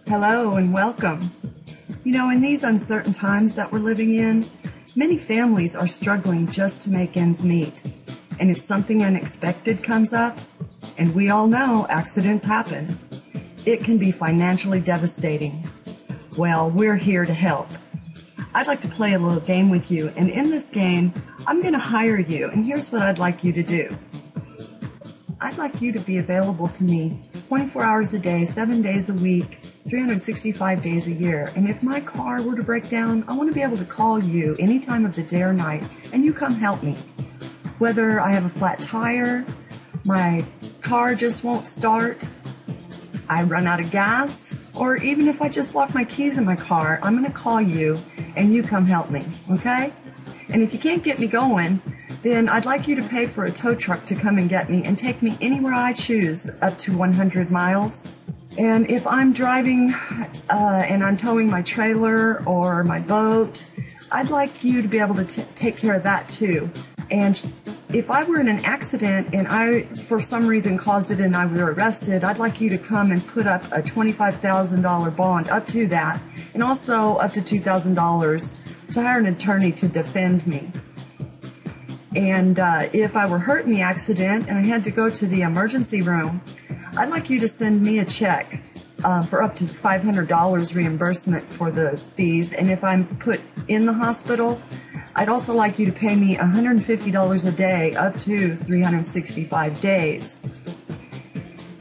Hello and welcome. You know, in these uncertain times that we're living in, many families are struggling just to make ends meet. And if something unexpected comes up, and we all know accidents happen, it can be financially devastating. Well, we're here to help. I'd like to play a little game with you, and in this game, I'm going to hire you, and here's what I'd like you to do. I'd like you to be available to me 24 hours a day, 7 days a week, 365 days a year. And if my car were to break down, I want to be able to call you any time of the day or night, and you come help me. Whether I have a flat tire, my car just won't start, I run out of gas, or even if I just lock my keys in my car, I'm going to call you and you come help me, okay? And if you can't get me going, then I'd like you to pay for a tow truck to come and get me and take me anywhere I choose up to 100 miles. And if I'm driving and I'm towing my trailer or my boat, I'd like you to be able to take care of that too. And if I were in an accident and I, for some reason, caused it and I were arrested, I'd like you to come and put up a $25,000 bond, up to that, and also up to $2,000 to hire an attorney to defend me. And if I were hurt in the accident and I had to go to the emergency room, I'd like you to send me a check for up to $500 reimbursement for the fees. And if I'm put in the hospital, I'd also like you to pay me $150 a day up to 365 days.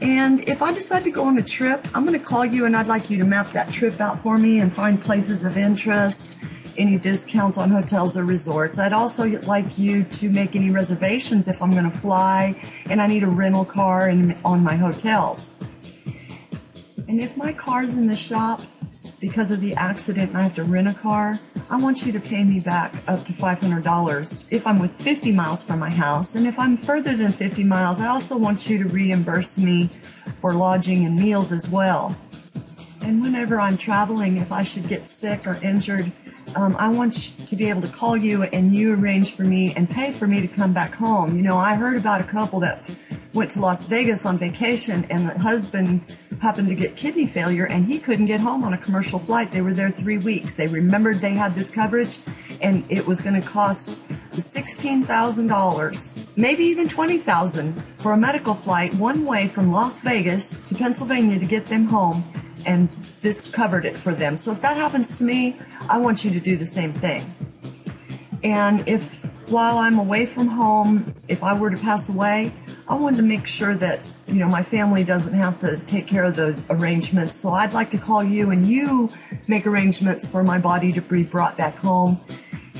And if I decide to go on a trip, I'm going to call you and I'd like you to map that trip out for me and find places of interest, any discounts on hotels or resorts. I'd also like you to make any reservations if I'm going to fly and I need a rental car on my hotels. And if my car's in the shop because of the accident and I have to rent a car, I want you to pay me back up to $500 if I'm with 50 miles from my house. And if I'm further than 50 miles, I also want you to reimburse me for lodging and meals as well. And whenever I'm traveling, if I should get sick or injured, I want to be able to call you and you arrange for me and pay for me to come back home. You know, I heard about a couple that went to Las Vegas on vacation and the husband happened to get kidney failure and he couldn't get home on a commercial flight. They were there 3 weeks. They remembered they had this coverage and it was going to cost $16,000, maybe even $20,000 for a medical flight one way from Las Vegas to Pennsylvania to get them home. And this covered it for them. So if that happens to me, I want you to do the same thing. And if while I'm away from home, if I were to pass away, I wanted to make sure that, you know, my family doesn't have to take care of the arrangements. So I'd like to call you and you make arrangements for my body to be brought back home.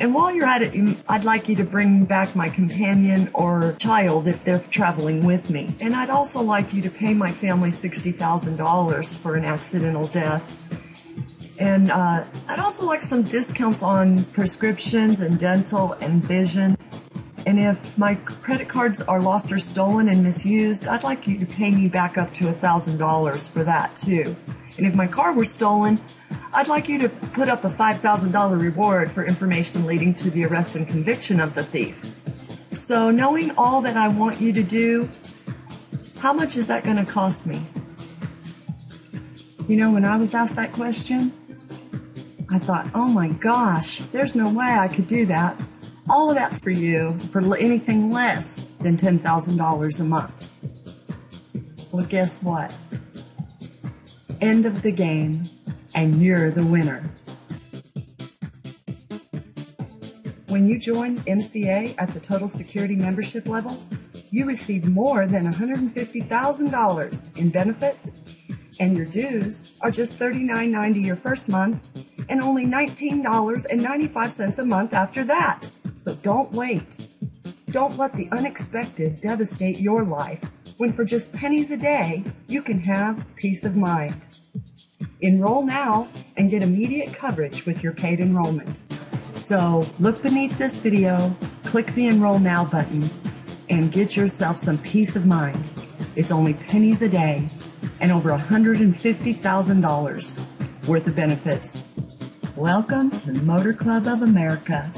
And while you're at it, I'd like you to bring back my companion or child if they're traveling with me. And I'd also like you to pay my family $60,000 for an accidental death. And I'd also like some discounts on prescriptions and dental and vision. And if my credit cards are lost or stolen and misused, I'd like you to pay me back up to $1,000 for that too. And if my car were stolen, I'd like you to put up a $5,000 reward for information leading to the arrest and conviction of the thief. So knowing all that I want you to do, how much is that going to cost me? You know, when I was asked that question, I thought, oh my gosh, there's no way I could do that. All of that's for you for anything less than $10,000 a month. Well, guess what? End of the game, and you're the winner. When you join MCA at the Total Security membership level, you receive more than $150,000 in benefits, and your dues are just $39.90 your first month and only $19.95 a month after that. So don't wait. Don't let the unexpected devastate your life when for just pennies a day, you can have peace of mind. Enroll now and get immediate coverage with your paid enrollment. So look beneath this video, click the Enroll Now button, and get yourself some peace of mind. It's only pennies a day and over $150,000 worth of benefits. Welcome to Motor Club of America.